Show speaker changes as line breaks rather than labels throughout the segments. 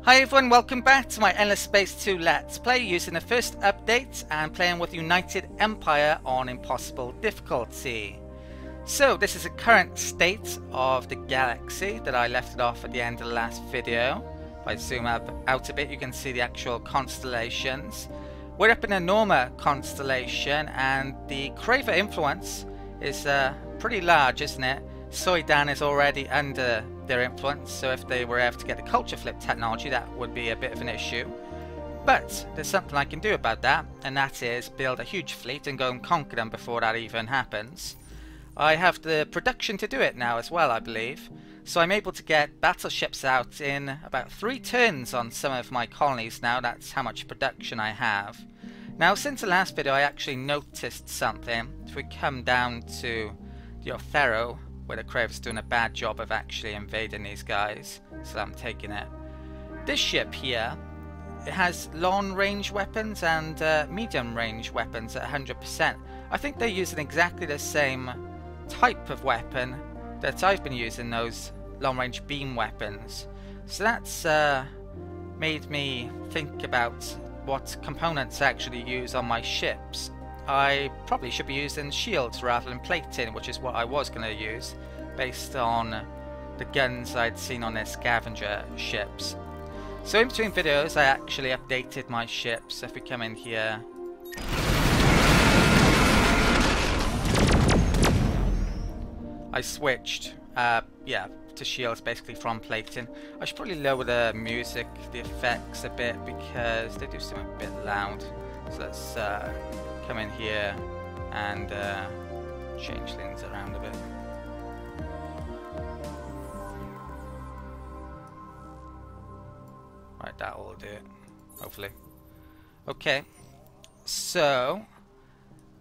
Hi everyone, welcome back to my Endless Space 2 Let's Play using the first update and playing with United Empire on Impossible difficulty. So this is the current state of the galaxy that I left it off at the end of the last video. If I zoom out a bit you can see the actual constellations. We're up in a Norma constellation and the Craver influence is pretty large, isn't it? Soidan is already under their influence, so if they were able to get the culture flip technology that would be a bit of an issue. But there's something I can do about that, and that is build a huge fleet and go and conquer them before that even happens. I have the production to do it now as well, I believe, so I'm able to get battleships out in about 3 turns on some of my colonies now. That's how much production I have. Now since the last video I actually noticed something. If we come down to the Othero, where the Craver's doing a bad job of actually invading these guys, so I'm taking it. This ship here, it has long range weapons and medium range weapons at 100%. I think they're using exactly the same type of weapon that I've been using, those long range beam weapons. So that's made me think about what components I actually use on my ships. I probably should be using shields rather than plating, which is what I was going to use based on the guns I'd seen on their scavenger ships. So in between videos I actually updated my ships. So if we come in here, I switched to shields basically from plating. I should probably lower the music, the effects a bit, because they do seem a bit loud. So let's come in here and change things around a bit. Right, that will do it, hopefully. Okay, so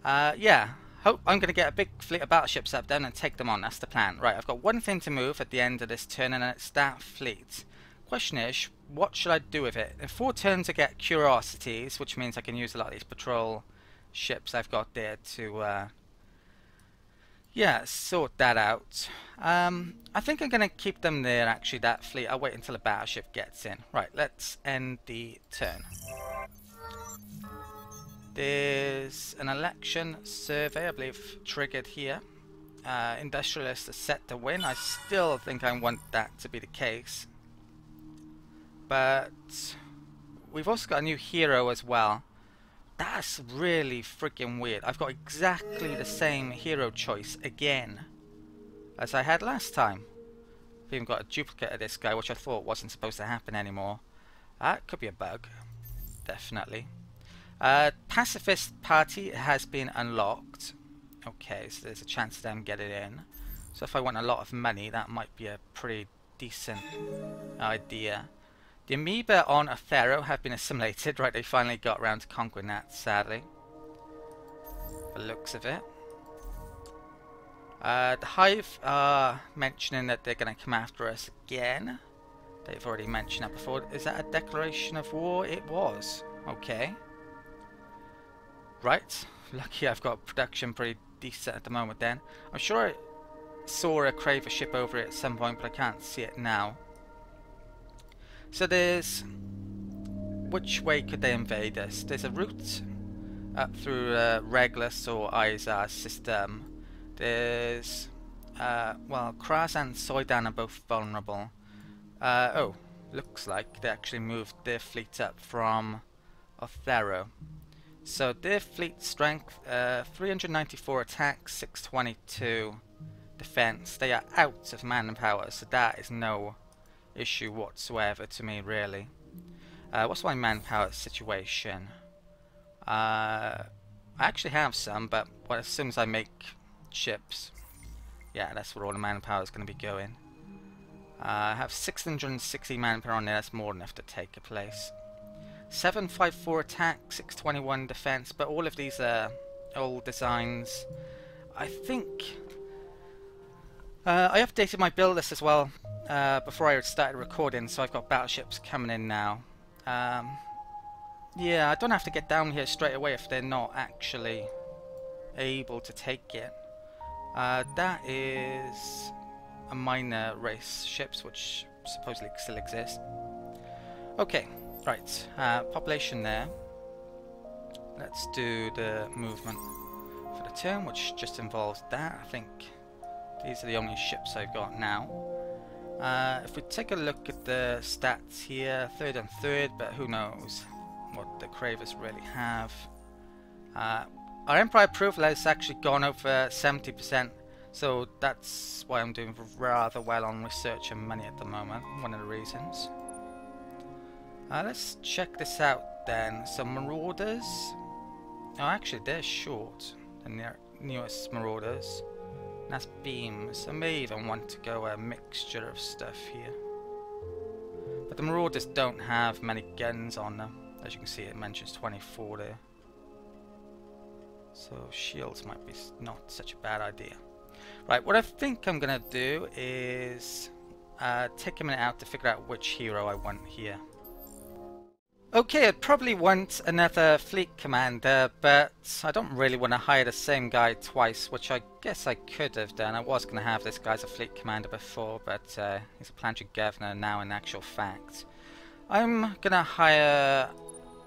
yeah, I'm going to get a big fleet of battleships up down and take them on. That's the plan. Right, I've got one thing to move at the end of this turn, and it's that fleet. Question is, what should I do with it? In 4 turns I get curiosities, which means I can use a lot of these patrol ships I've got there to sort that out. I think I'm going to keep them there, actually, that fleet. I'll wait until a battleship gets in. Right, let's end the turn. There's an election survey, I believe, triggered here. Industrialists are set to win. I still think I want that to be the case. But we've also got a new hero as well. That's really freaking weird. I've got exactly the same hero choice again as I had last time. I've even got a duplicate of this guy, which I thought wasn't supposed to happen anymore. That could be a bug, definitely. Pacifist Party has been unlocked. Okay, so there's a chance of them getting in. So if I want a lot of money, that might be a pretty decent idea. The amoeba on Othero have been assimilated. Right, they finally got around to conquering that, sadly. The looks of it. The Hive are mentioning that they're going to come after us again. They've already mentioned that before. Is that a declaration of war? It was. Okay. Right. Lucky I've got production pretty decent at the moment then. I'm sure I saw a Craver ship over it at some point, but I can't see it now. So there's... which way could they invade us? There's a route up through Regulus or Izar system. There's... well, Kraz and Soidan are both vulnerable. Oh, looks like they actually moved their fleet up from Othero. So their fleet strength, 394 attack, 622 defense. They are out of manpower, so that is no issue whatsoever to me, really. What's my manpower situation? I actually have some, but as soon as I make ships, yeah, that's where all the manpower is going to be going. I have 660 manpower on there. That's more than enough to take a place. 754 attack, 621 defense, but all of these are old designs. I think I updated my build list as well before I started recording, so I've got battleships coming in now. Yeah, I don't have to get down here straight away if they're not actually able to take it. That is a minor race ships, which supposedly still exist. Okay, right. Population there. Let's do the movement for the turn, which just involves that. I think these are the only ships I've got now. If we take a look at the stats here, third and third, but who knows what the Cravers really have. Our Empire approval has actually gone over 70%, so that's why I'm doing rather well on research and money at the moment, one of the reasons. Let's check this out then. Some Marauders. Oh, actually they're short than the newest Marauders. That's beams. I may even want to go a mixture of stuff here. But the Marauders don't have many guns on them. As you can see, it mentions 24 there. So shields might be not such a bad idea. Right, what I think I'm going to do is take a minute out to figure out which hero I want here. Okay, I'd probably want another fleet commander, but I don't really want to hire the same guy twice, which I guess I could have done. I was going to have this guy as a fleet commander before, but he's a planetary governor now in actual fact. I'm going to hire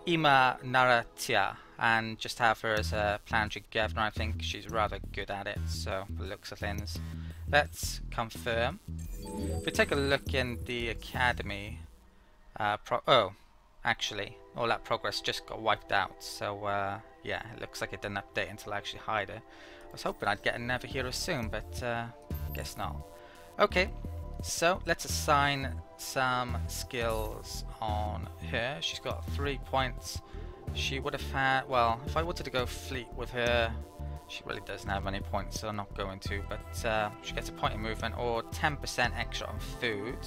Ima Naratia and just have her as a planetary governor. I think she's rather good at it, so the looks of things. Let's confirm. If we take a look in the academy, actually, all that progress just got wiped out, so yeah, it looks like it didn't update until I actually hired her. I was hoping I'd get another hero soon, but guess not. Okay, so let's assign some skills on her. She's got 3 points. She would have had, well, if I wanted to go fleet with her, she really doesn't have any points, so I'm not going to, but she gets a point in movement or 10% extra on food.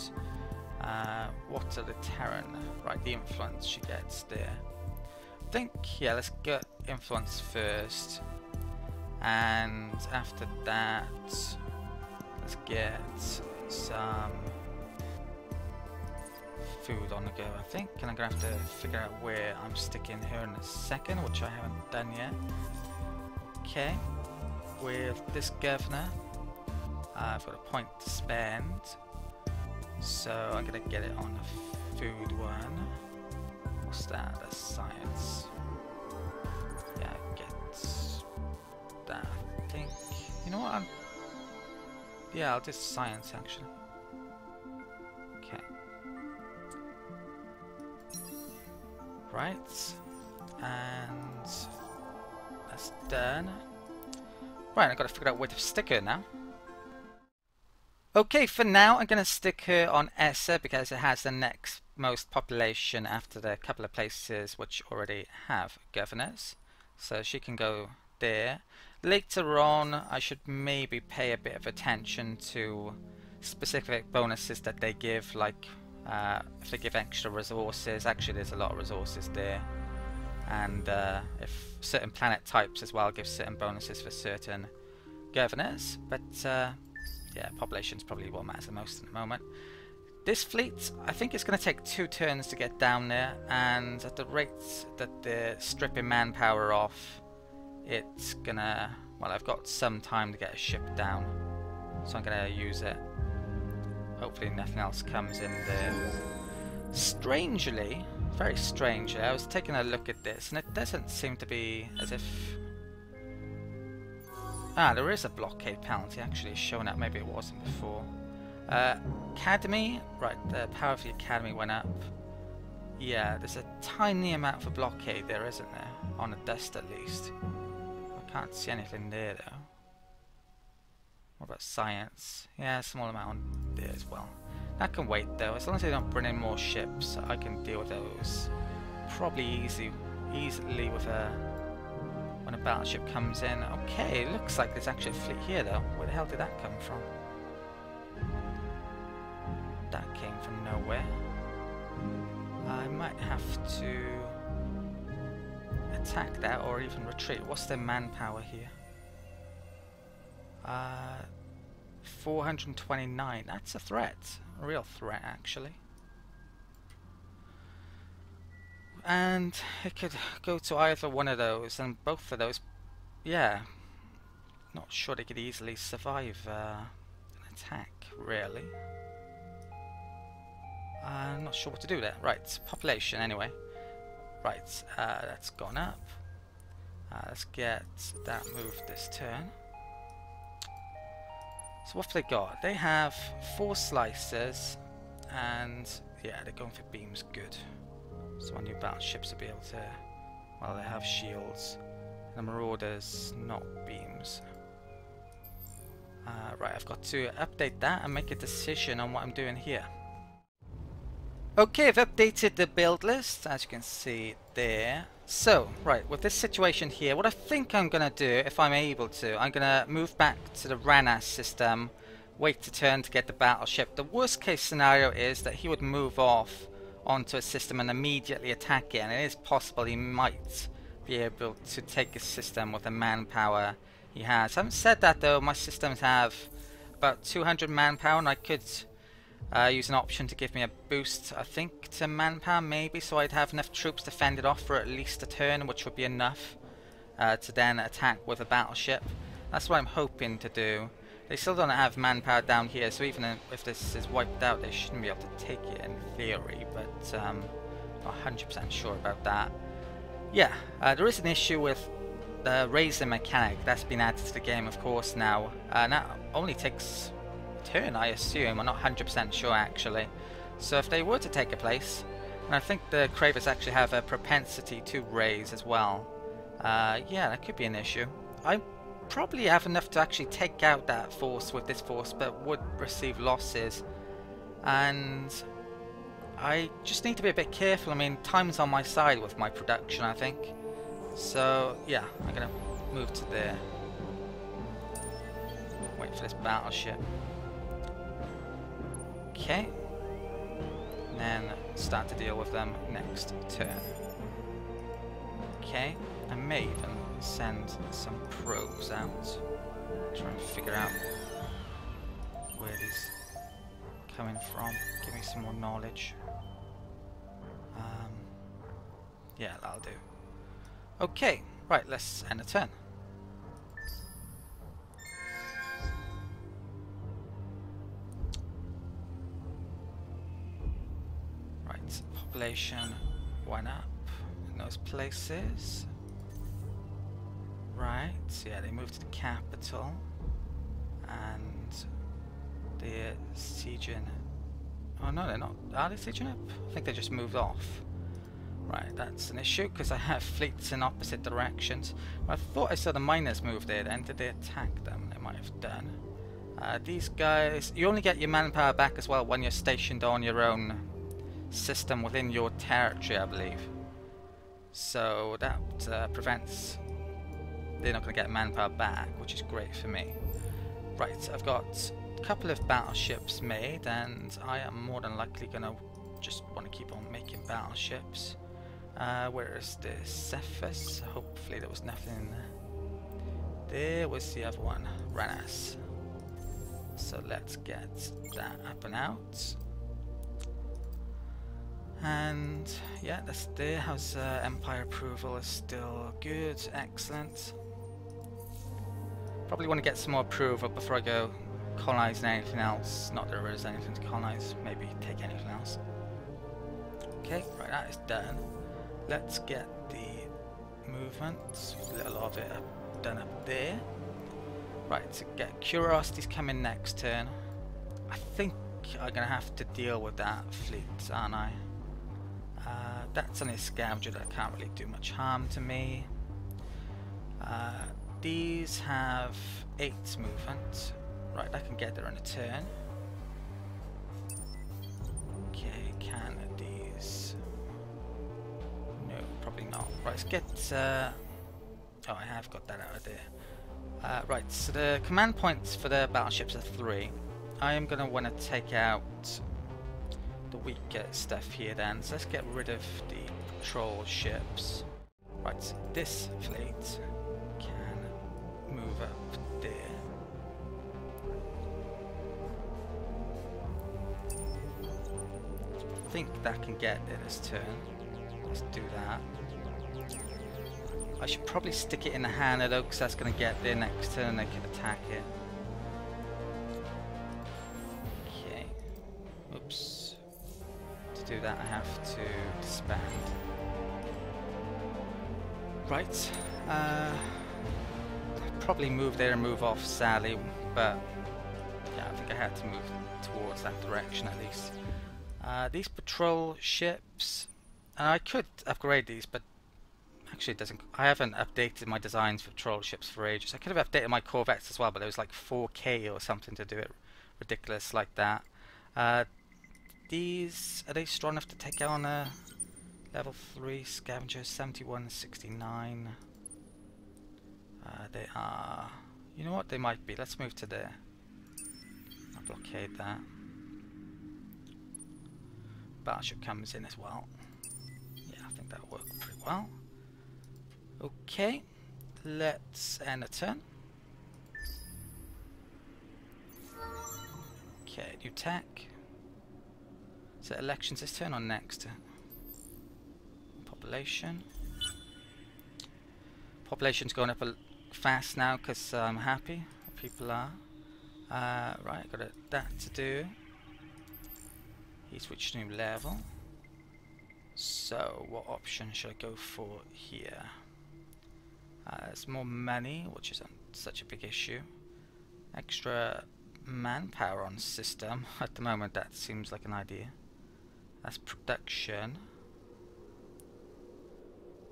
What are the Terran? Right, the influence she gets there. I think, yeah, let's get influence first. And after that, let's get some food on the go, I think. And I'm going to have to figure out where I'm sticking her in a second, which I haven't done yet. Okay, with this governor, I've got a point to spend. So I'm gonna get it on the food one. What's that? That's science. Yeah, get that. I think. You know what? Yeah, I'll do science actually. Okay. Right. And that's done. Right, I've got to figure out where to stick her now. Okay, for now I'm going to stick her on Essa because it has the next most population after the couple of places which already have governors. So she can go there. Later on I should maybe pay a bit of attention to specific bonuses that they give, like if they give extra resources. Actually there's a lot of resources there. And if certain planet types as well give certain bonuses for certain governors. But yeah, population's probably what matters the most at the moment. This fleet, I think it's going to take 2 turns to get down there, and at the rate that they're stripping manpower off, it's gonna, well, I've got some time to get a ship down, so I'm going to use it. Hopefully nothing else comes in there. Strangely, very strangely, I was taking a look at this, and it doesn't seem to be as if... Ah, there is a blockade penalty actually showing up. Maybe it wasn't before. Academy, right, the power of the academy went up. Yeah, there's a tiny amount for blockade there, isn't there? On the dust at least. I can't see anything there though. What about science? Yeah, small amount on there as well. That can wait though. As long as they don't bring in more ships, I can deal with those probably easily with a... when a battleship comes in. Okay, looks like there's actually a fleet here though. Where the hell did that come from? That came from nowhere. I might have to attack that or even retreat. What's their manpower here? 429. That's a threat. A real threat actually. And it could go to either one of those, and both of those, yeah, not sure they could easily survive an attack, really. I'm not sure what to do there. Right, population anyway. Right, that's gone up. Let's get that moved this turn. So what have they got? They have 4 slicers, and yeah, they're going for beams. Good. So our new battleships will be able to, well, they have shields. The Marauders, not beams. Right, I've got to update that and make a decision on what I'm doing here. Okay, I've updated the build list, as you can see there. So, right, with this situation here, what I think I'm going to do, if I'm able to, I'm going to move back to the Ranas system, wait a turn to get the battleship. The worst case scenario is that he would move off onto a system and immediately attack it, and it is possible he might be able to take a system with the manpower he has. Having said that though, my systems have about 200 manpower, and I could use an option to give me a boost, I think, to manpower maybe, so I'd have enough troops to fend it off for at least a turn, which would be enough to then attack with a battleship. That's what I'm hoping to do. They still don't have manpower down here, so even if this is wiped out, they shouldn't be able to take it in theory, but not 100% sure about that. Yeah, there is an issue with the raising mechanic that's been added to the game, of course, now. That only takes turn, I assume. I'm not 100% sure actually. So if they were to take a place, and I think the Cravers actually have a propensity to raise as well, yeah, that could be an issue. I probably have enough to actually take out that force with this force, but would receive losses, and I just need to be a bit careful. I mean, time's on my side with my production, I think. So yeah, I'm gonna move to there. Wait for this battleship. Okay, and then start to deal with them next turn. Okay, I may even send some probes out, try and figure out where it is coming from, give me some more knowledge. Yeah, that'll do. Okay, right, let's end the turn. Population went up in those places. Right, so yeah, they moved to the capital, and they're sieging. Oh no, they're not. Are they sieging up? I think they just moved off. Right, that's an issue because I have fleets in opposite directions. I thought I saw the miners move there then. Did they attack them? They might have done. These guys, you only get your manpower back as well when you're stationed on your own system within your territory, I believe. So that prevents, they're not going to get manpower back, which is great for me. Right, I've got a couple of battleships made, and I am more than likely going to just want to keep on making battleships. Where is the Cephas? Hopefully there was nothing. There was the other one, Ranas. So let's get that up and out. And yeah, that's there. How's Empire approval? Is still good, excellent. Probably want to get some more approval before I go colonizing anything else. Not that there is anything to colonize, maybe take anything else. Okay, right, that is done. Let's get the movement, a little of it done up there. Right, to get Curiosity's coming next turn. I think I'm gonna have to deal with that fleet, aren't I? That's only a scavenger that can't really do much harm to me. These have 8 movement. Right, I can get there in a turn. Okay, can these? No, probably not. Right, let's get... oh, I have got that out of there. Right, so the command points for the battleships are 3. I am going to want to take out the weaker stuff here then, so let's get rid of the patrol ships. Right, so this fleet can move up there. I think that can get there this turn. Let's do that. I should probably stick it in the Hannah though, because that's going to get there next turn and they can attack it. Okay. Oops. do that, I have to disband. Right. Probably move there and move off, sadly, but yeah, I think I had to move towards that direction at least. These patrol ships, I could upgrade these, but actually it doesn't. I haven't updated my designs for patrol ships for ages. I could have updated my corvettes as well, but it was like 4K or something to do it ridiculous like that. These, are they strong enough to take on a level 3 scavenger? 71, 69. They are. You know what? They might be. Let's move to there. I'll blockade that. Battleship comes in as well. Yeah, I think that'll work pretty well. Okay, let's end a turn. Okay, new tech. Is it elections this turn or next? Population. Population's going up fast now because I'm happy. People are. Right, got that to do. He's reached new level. So, what option should I go for here? There's more money, which isn't such a big issue. Extra manpower on system. At the moment, that seems like an idea. That's production.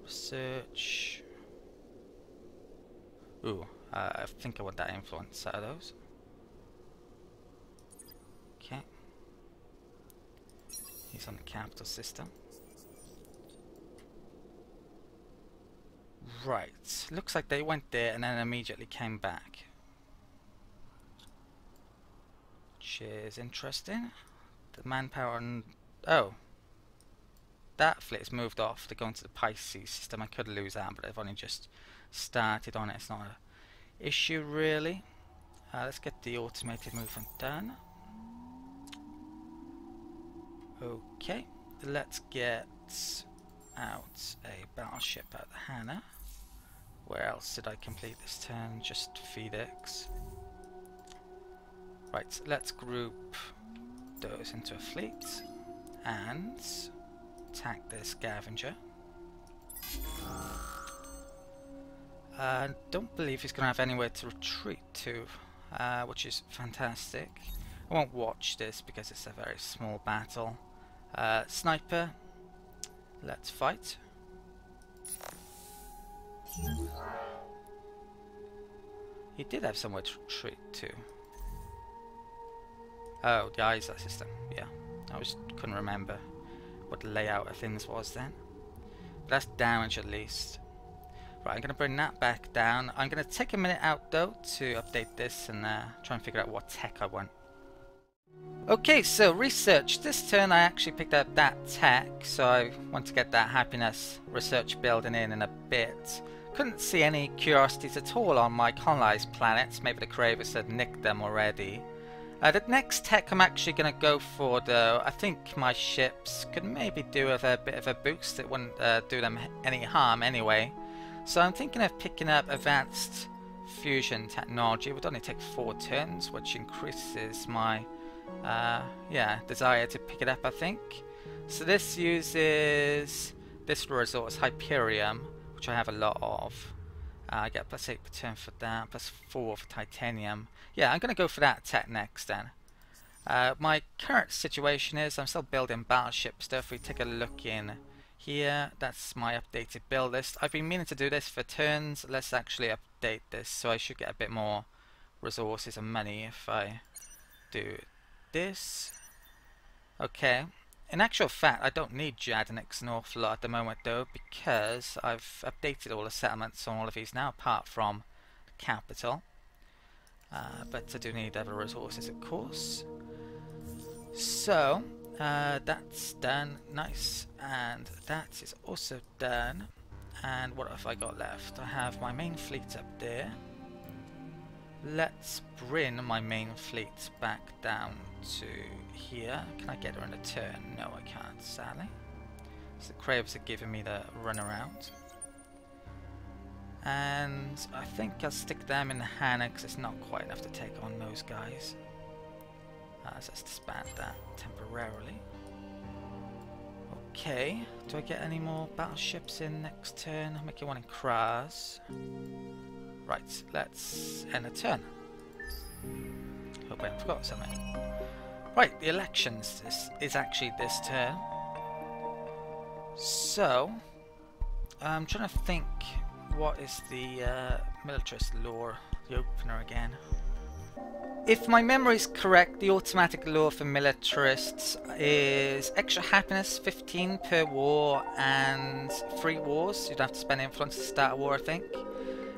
Research. Ooh, I think I want that influence out of those. Okay. He's on the capital system. Right. Looks like they went there and then immediately came back. Which is interesting. The manpower on... Oh. That fleet's moved off to go into the Pisces system. I could lose that, but I've only just started on it. It's not an issue, really. Let's get the automated movement done. Okay. Let's get out a battleship out of the Hannah. Where else did I complete this turn? Just Phoenix. Right, let's group those into a fleet and attack the scavenger. Don't believe he's going to have anywhere to retreat to, which is fantastic. I won't watch this because it's a very small battle. Sniper, let's fight. He did have somewhere to retreat to. Oh, the ISA system. Yeah, I couldn't remember what the layout of things was then. But that's damage at least. Right, I'm going to bring that back down. I'm going to take a minute out though to update this and try and figure out what tech I want. Okay, so research. This turn I actually picked up that tech, so I want to get that happiness research building in a bit. Couldn't see any curiosities at all on my colonized planets. Maybe the Cravers had nicked them already. The next tech I'm actually going to go for though, I think my ships could maybe do with a bit of a boost. It wouldn't do them any harm anyway. So I'm thinking of picking up advanced fusion technology. It would only take 4 turns, which increases my desire to pick it up, I think. So this uses this resource, Hyperium, which I have a lot of. I get +8 per turn for that, +4 for titanium. Yeah, I'm going to go for that tech next then. My current situation is I'm still building battleship stuff. We take a look in here. That's my updated build list. I've been meaning to do this for turns. Let's actually update this, so I should get a bit more resources and money if I do this. Okay. In actual fact, I don't need Jadnix an awful lot at the moment though, because I've updated all the settlements on all of these now, apart from the capital. But I do need other resources, of course. So, that's done. Nice. And that is also done. And what have I got left? I have my main fleet up there. Let's bring my main fleet back down to here. Can I get her in a turn? No, I can't, sadly. So the Cravers are giving me the run around. And I think I'll stick them in the Hannah because it's not quite enough to take on those guys. So let's disband that temporarily. Okay, do I get any more battleships in next turn? I'll make you one in Kras. Right, let's end the turn. Hope I haven't forgot something. Right, the elections is actually this turn. So, I'm trying to think, what is the militarist law, the opener again? If my memory is correct, the automatic law for militarists is extra happiness, 15 per war, and 3 wars. You'd have to spend influence to start a war, I think.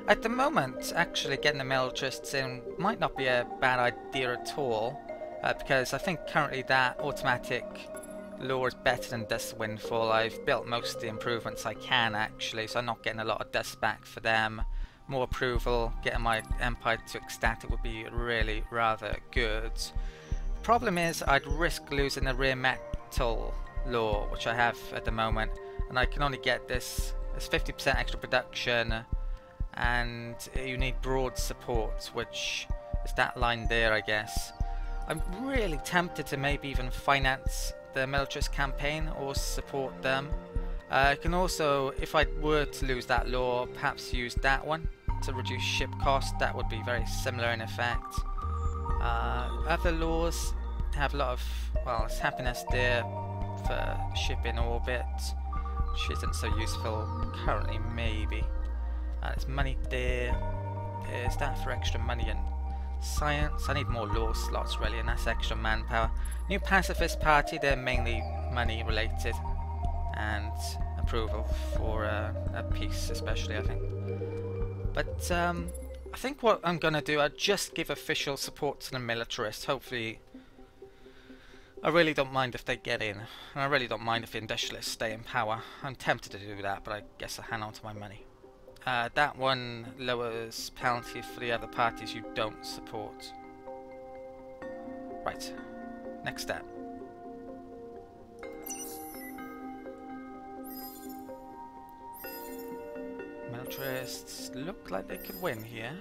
At the moment, actually getting the militarists in might not be a bad idea at all, because I think currently that automatic law is better than Dust Windfall. I've built most of the improvements I can actually, so I'm not getting a lot of dust back for them. More approval, getting my empire to ecstatic would be really rather good. Problem is, I'd risk losing the rear metal law, which I have at the moment, and I can only get this as 50% extra production, and you need broad support, which is that line there, I guess. I'm really tempted to maybe even finance the militarist campaign or support them. I can also, if I were to lose that law, perhaps use that one to reduce ship cost. That would be very similar in effect. Other laws have a lot of, well, there's happiness there for ship in orbit, which isn't so useful currently, maybe. There's money there. There's that for extra money and science. I need more law slots really, and that's extra manpower. New pacifist party, they're mainly money related and approval for a peace especially, I think. But I think what I'm gonna do, I'll just give official support to the militarists. Hopefully, I really don't mind if they get in, and I really don't mind if the industrialists stay in power. I'm tempted to do that, but I guess I'll hang on to my money. That one lowers penalty for the other parties you don't support. Right, next step. Militarists look like they could win here.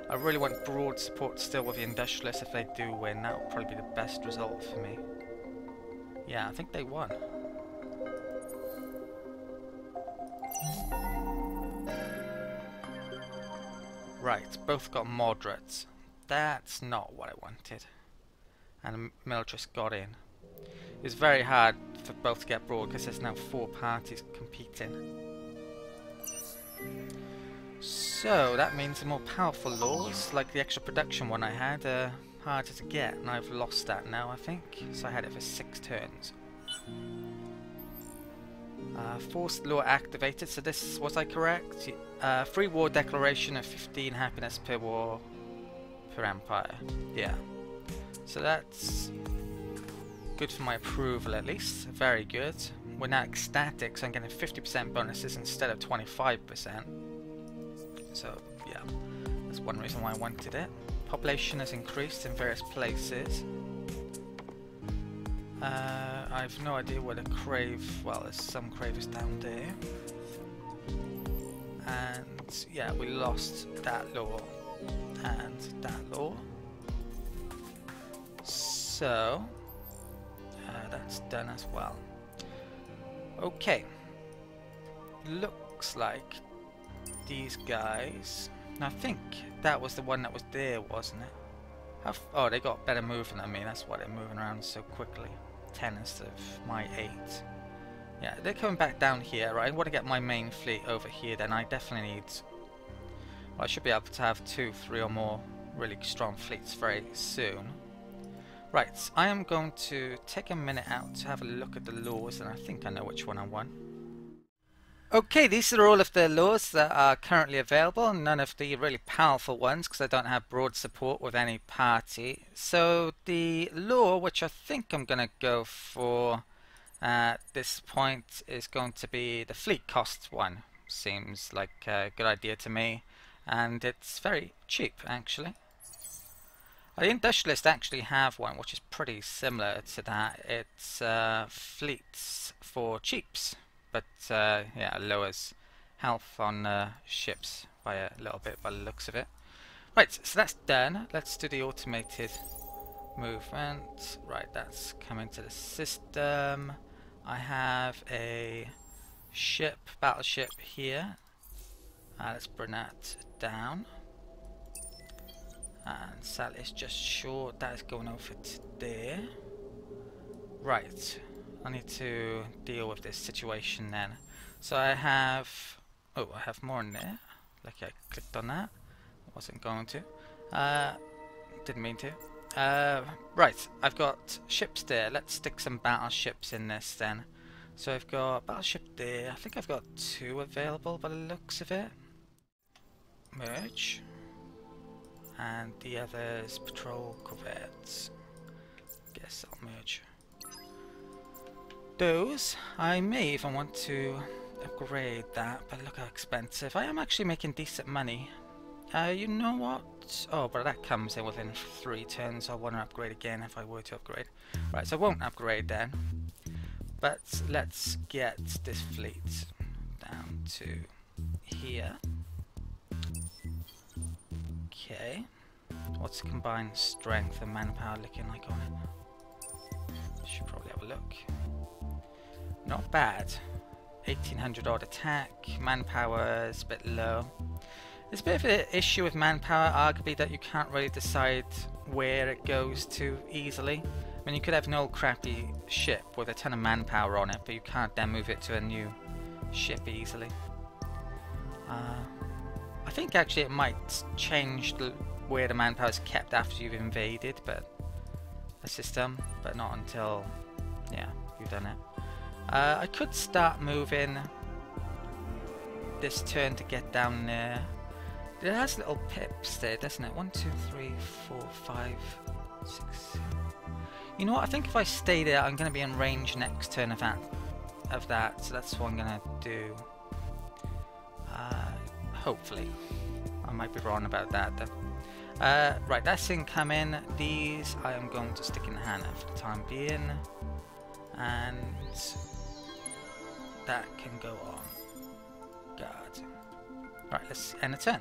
I really want broad support still with the industrialists. If they do win, that would probably be the best result for me. Yeah, I think they won. Right, both got moderates. That's not what I wanted. And the militarists got in. It was very hard for both to get broad because there's now 4 parties competing. So that means the more powerful laws, like the extra production one I had, are harder to get, and I've lost that now, I think. So I had it for 6 turns. Forced law activated, so this, was I correct? Free war declaration of 15 happiness per war per empire. Yeah. So that's good for my approval at least. Very good. We're now ecstatic, so I'm getting 50% bonuses instead of 25%. So yeah, that's one reason why I wanted it. Population has increased in various places. I've no idea where the crave, well, there's some cravers down there. And yeah, we lost that law and that law. So that's done as well. Okay, looks like these guys, and I think that was the one that was there, wasn't it? Oh, they got better movement than me, that's why they're moving around so quickly. 10 instead of my 8. Yeah, they're coming back down here, right? I want to get my main fleet over here, then I definitely need... Well, I should be able to have 2, 3 or more really strong fleets very soon. Right, I am going to take a minute out to have a look at the laws, and I think I know which one I want. Okay, these are all of the laws that are currently available, none of the really powerful ones because I don't have broad support with any party. So the law which I think I'm going to go for at this point is going to be the fleet costs one. Seems like a good idea to me, and it's very cheap actually. The industrialists actually have one which is pretty similar to that. It's fleets for cheaps. But yeah, lowers health on ships by a little bit by the looks of it. Right, so that's done. Let's do the automated movement. Right, that's come into the system. I have a ship, battleship here. Let's bring that down. And Sally is just short. That is going over to there. Right. I need to deal with this situation then. So I have... Oh, I have more in there. Like I clicked on that. Wasn't going to. Didn't mean to. Right. I've got ships there. Let's stick some battleships in this then. So I've got battleship there. I think I've got 2 available by the looks of it. Merge. And the others patrol corvettes. Guess I'll merge those. I may even want to upgrade that, but look how expensive. I am actually making decent money. You know what? Oh, but that comes in within 3 turns. I want to upgrade again if I were to upgrade. Right, so I won't upgrade then. But let's get this fleet down to here. Okay. What's the combined strength and manpower looking like on it? Should probably have a look. Not bad. 1800 odd attack. Manpower is a bit low. There's a bit of an issue with manpower, arguably, that you can't really decide where it goes to easily. I mean, you could have an old crappy ship with a ton of manpower on it, but you can't then move it to a new ship easily. I think actually it might change where the manpower is kept after you've invaded, but a system, but not until, yeah, you've done it. I could start moving this turn to get down there. It has little pips there, doesn't it? 1, 2, 3, 4, 5, 6, 7. You know what? I think if I stay there, I'm going to be in range next turn of that. So that's what I'm going to do. Hopefully. I might be wrong about that though. Right, that's incoming. These I am going to stick in Hannah for the time being. And that can go on guard. Right, let's end the turn.